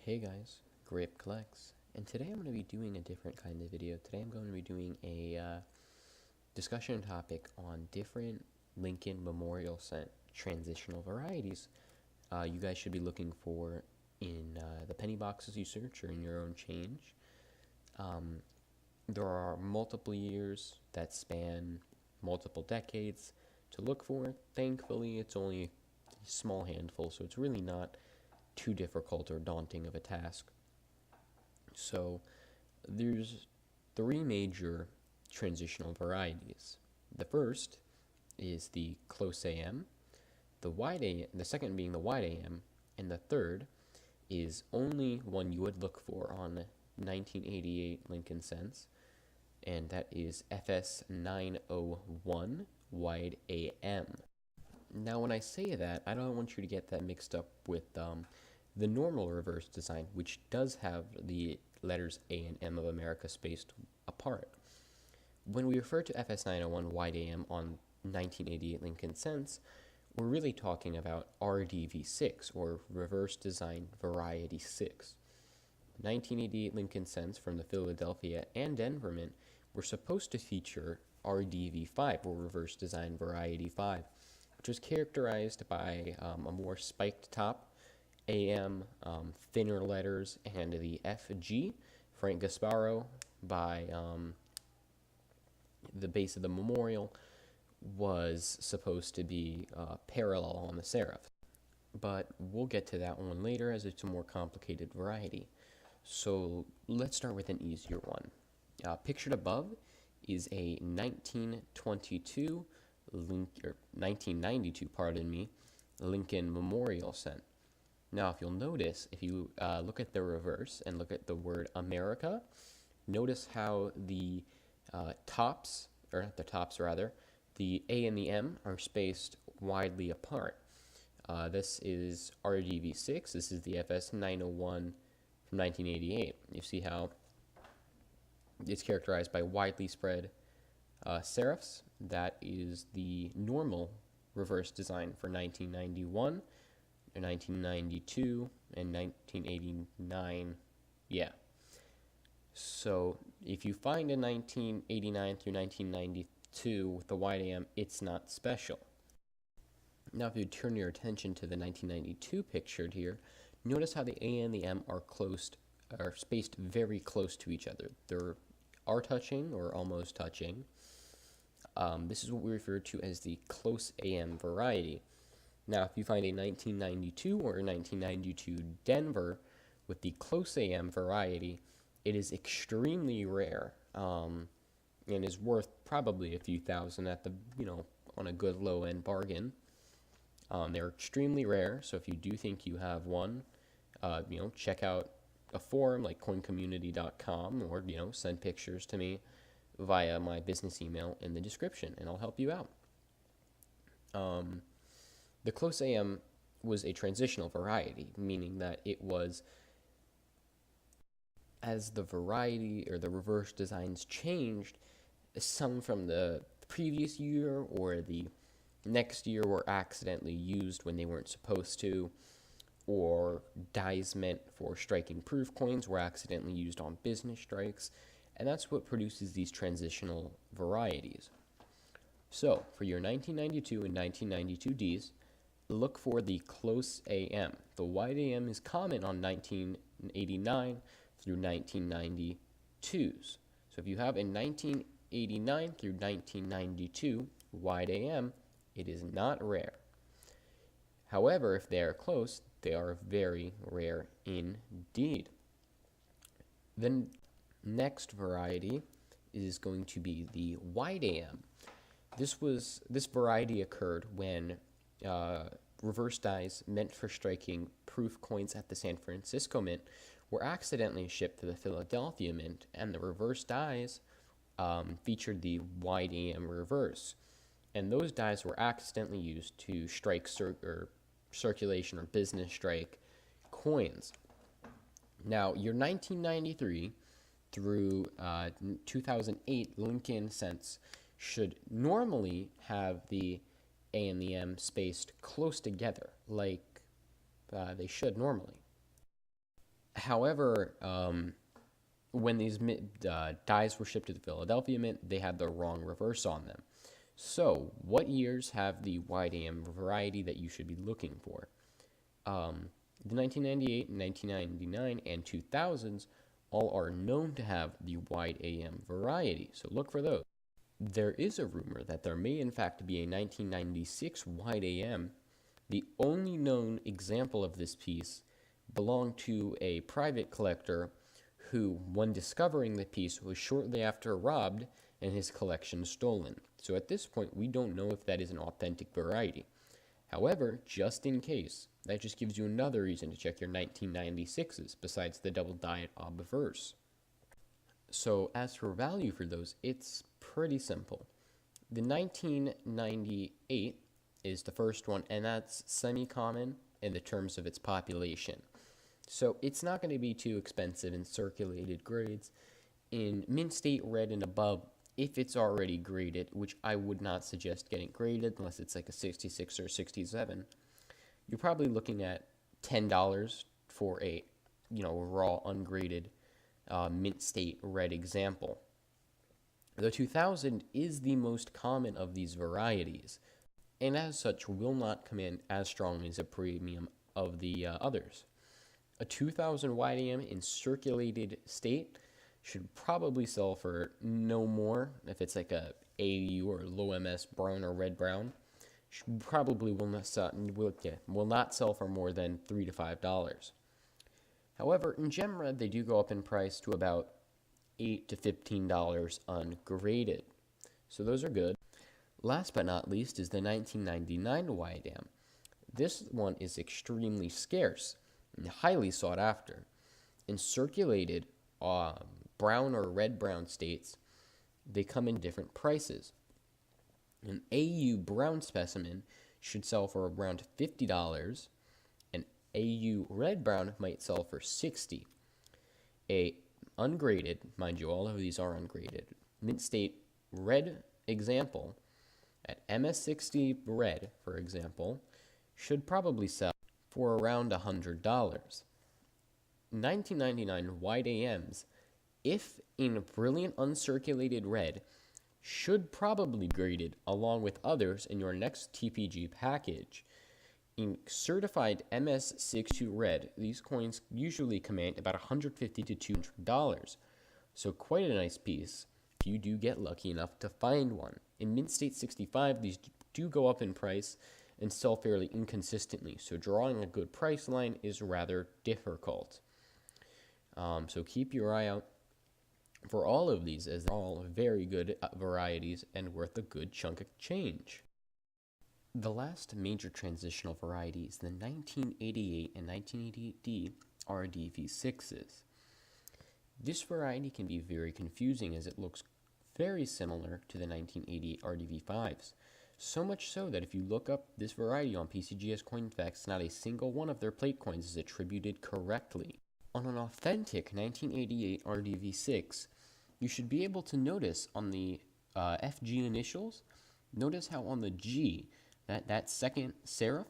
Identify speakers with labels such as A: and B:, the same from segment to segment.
A: Hey guys, Grape Collects, and today I'm going to be doing a different kind of video. Today I'm going to be doing a discussion topic on different Lincoln Memorial Scent transitional varieties you guys should be looking for in the penny boxes you search or in your own change. There are multiple years that span multiple decades to look for. Thankfully, it's only a small handful, so it's really not too difficult or daunting of a task. So there's three major transitional varieties. The first is the close AM, the second being the wide AM, and the third is only one you would look for on 1988 Lincoln Scents, and that is FS 901 wide AM. Now, when I say that, I don't want you to get that mixed up with the normal reverse design, which does have the letters A and M of America spaced apart. When we refer to FS 901 wide AM on 1988 Lincoln Scents, we're really talking about RDV6, or Reverse Design Variety 6. 1988 Lincoln Scents from the Philadelphia and Denver Mint were supposed to feature RDV5, or Reverse Design Variety 5, which was characterized by a more spiked top, AM, thinner letters, and the FG, Frank Gasparo, by the base of the memorial, was supposed to be parallel on the serif. But we'll get to that one later, as it's a more complicated variety. So let's start with an easier one. Pictured above is a 1922 1992, pardon me, Lincoln Memorial Scent. Now, if you'll notice, if you look at the reverse and look at the word America, notice how the tops, or not the tops rather, the A and the M are spaced widely apart. This is RGV6, this is the FS 901 from 1988. You see how it's characterized by widely spread serifs. That is the normal reverse design for 1991, 1992, and 1989. Yeah. So if you find a 1989 through 1992 with the wide AM, it's not special. Now, if you turn your attention to the 1992 pictured here, notice how the A and the M are spaced very close to each other. They're touching or almost touching. This is what we refer to as the close AM variety. Now, if you find a 1992 or a 1992 Denver with the close AM variety, it is extremely rare, and is worth probably a few thousand at the, on a good low-end bargain. They're extremely rare, so if you do think you have one, check out a forum like coincommunity.com, or, send pictures to me via my business email in the description, and I'll help you out. The close AM was a transitional variety, meaning that it was, as the variety or the reverse designs changed, some from the previous year or the next year were accidentally used when they weren't supposed to, or dyes meant for striking proof coins were accidentally used on business strikes, and that's what produces these transitional varieties. So, for your 1992 and 1992Ds, look for the close AM. The wide AM is common on 1989 through 1992s. So if you have a 1989 through 1992 wide AM, it is not rare. However, if they are close, they are very rare indeed. The next variety is going to be the wide AM. This variety occurred when reverse dies meant for striking proof coins at the San Francisco Mint were accidentally shipped to the Philadelphia Mint, and the reverse dies featured the wide AM reverse. And those dies were accidentally used to strike circulation or business strike coins. Now, your 1993 through 2008 Lincoln Scents should normally have the A and the M spaced close together, like they should normally. However, when these dies were shipped to the Philadelphia Mint, they had the wrong reverse on them. So, what years have the wide AM variety that you should be looking for? The 1998, 1999, and 2000s all are known to have the wide AM variety, so look for those. There is a rumor that there may in fact be a 1996 wide AM. The only known example of this piece belonged to a private collector who, when discovering the piece, was shortly after robbed and his collection stolen. So at this point, we don't know if that is an authentic variety. However, just in case, that just gives you another reason to check your 1996s besides the double diet obverse. So as for value for those, it's pretty simple. The 1998 is the first one, and that's semi-common in the terms of its population. So it's not going to be too expensive in circulated grades. In mint state red and above, if it's already graded, which I would not suggest getting graded unless it's like a 66 or 67, you're probably looking at $10 for a, raw ungraded mint state red example. The 2000 is the most common of these varieties, and as such will not command as strong as a premium of the others. A 2000 wide AM in circulated state should probably sell for no more, if it's like a AU or low MS brown or red brown, probably will not sell for more than $3 to $5. However, in gem red, they do go up in price to about $8 to $15 ungraded. So those are good. Last but not least is the 1999 wide AM. This one is extremely scarce and highly sought after. In circulated brown or red brown states, they come in different prices. An AU brown specimen should sell for around $50. An AU red brown might sell for $60. A ungraded, mind you, all of these are ungraded, mint state red example at MS60 red, for example, should probably sell for around $100. 1999 wide AMs, if in brilliant uncirculated red, should probably be graded along with others in your next TPG package. In certified MS62 red, these coins usually command about $150 to $200, so quite a nice piece if you do get lucky enough to find one. In mint state 65, these do go up in price and sell fairly inconsistently, so drawing a good price line is rather difficult. So keep your eye out for all of these, as they're all very good varieties and worth a good chunk of change. The last major transitional variety is the 1988 and 1988D RDV6s. This variety can be very confusing as it looks very similar to the 1988 RDV5s. So much so that if you look up this variety on PCGS CoinFacts, not a single one of their plate coins is attributed correctly. On an authentic 1988 RDV6, you should be able to notice on the FG initials, notice how on the G, that second serif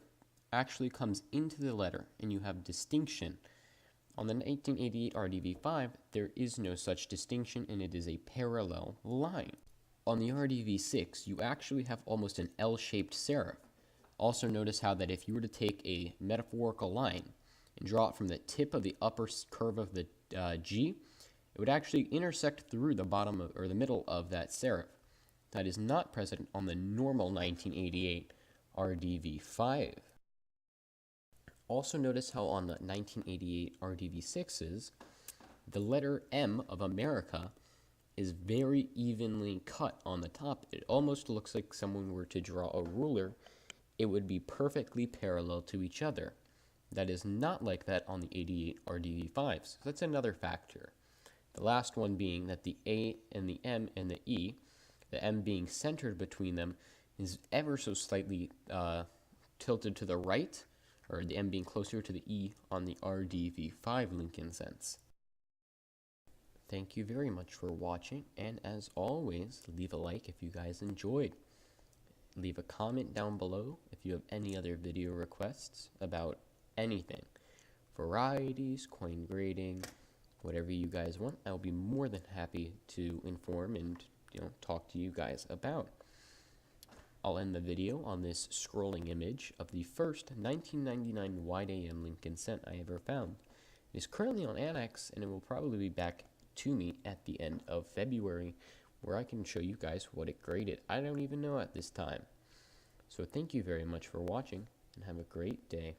A: actually comes into the letter and you have distinction. On the 1988 RDV5, there is no such distinction and it is a parallel line. On the RDV6, you actually have almost an L-shaped serif. Also notice how that if you were to take a metaphorical line and draw it from the tip of the upper curve of the G, it would actually intersect through the bottom or the middle of that serif. That is not present on the normal 1988 RDV5. Also notice how on the 1988 RDV6s, the letter M of America is very evenly cut on the top. It almost looks like someone were to draw a ruler. It would be perfectly parallel to each other. That is not like that on the 88 RDV5s. So that's another factor. The last one being that the A and the M and the E, the M being centered between them, is ever so slightly tilted to the right, or the M being closer to the E on the RDV5 Lincoln sense. Thank you very much for watching, and as always, leave a like if you guys enjoyed. Leave a comment down below if you have any other video requests about anything. varieties, coin grading, whatever you guys want. I'll be more than happy to inform and talk to you guys about. I'll end the video on this scrolling image of the first 1999 wide AM Lincoln cent I ever found. It is currently on Annex, and it will probably be back to me at the end of February, where I can show you guys what it graded. I don't even know at this time. So thank you very much for watching, and have a great day.